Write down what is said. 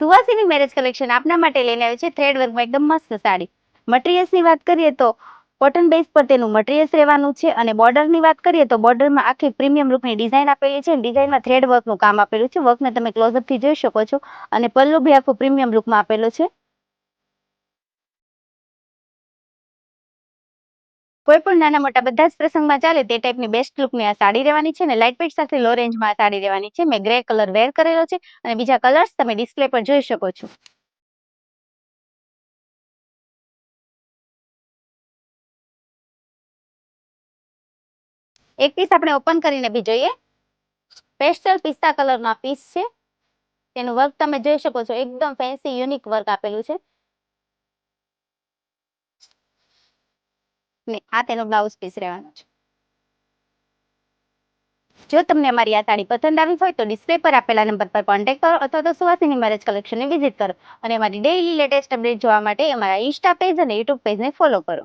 Suvasini marriage collection આપના માટે લઈને આવ્યું છે થ્રેડ વર્કમાં એકદમ મસ્ત સાડી. મટીરિયલ્સની વાત કરીએ તો કોટન બેઝ પર તેનું મટીરિયલ્સ રહેવાનું છે અને બોર્ડરની વાત કરીએ તો બોર્ડરમાં આખી પ્રીમિયમ લુકની ડિઝાઇન આપેલી છે. ડિઝાઇનમાં થ્રેડ વર્કનું કામ આપેલું છે. વર્કને તમે ક્લોઝઅપથી જોઈ શકો છો અને પલ્લુ બી આખું પ્રીમિયમ લુકમાં આપેલો છે. કોઈ પણ નાના મોટા બધા જ પ્રસંગમાં ચાલે તે ટાઈપની બેસ્ટ લુકની આ સાડી રહેવાની છે અને લાઇટ વેઇટ સાથે લો રેન્જમાં આ સાડી રહેવાની છે. મેં ગ્રે કલર વેર કરેલો છે અને બીજા કલર્સ તમે ડિસ્પ્લે પર જોઈ શકો છો. એક પીસ આપણે ઓપન કરીને બી જોઈએ. પેસ્ટલ પિસ્તા કલરનો આ પીસ છે. તેનું વર્ક તમે જોઈ શકો છો. એકદમ ફેન્સી યુનિક વર્ક આપેલું છે ને આ તેનો બ્લાઉઝ પીસ રહેવાનો છે. જો તમને અમારી આ સાડી પસંદ આવી હોય તો ડિસ્પ્લે પર આપેલા નંબર પર કોન્ટેક્ટ કરો અથવા તો સુવાસીની મેરેજ કલેક્શનને વિઝિટ કરો અને અમારી ડેઈલી લેટેસ્ટ અપડેટ જોવા માટે અમારા ઇન્સ્ટા પેજ અને યુટ્યુબ પેજને ફોલો કરો.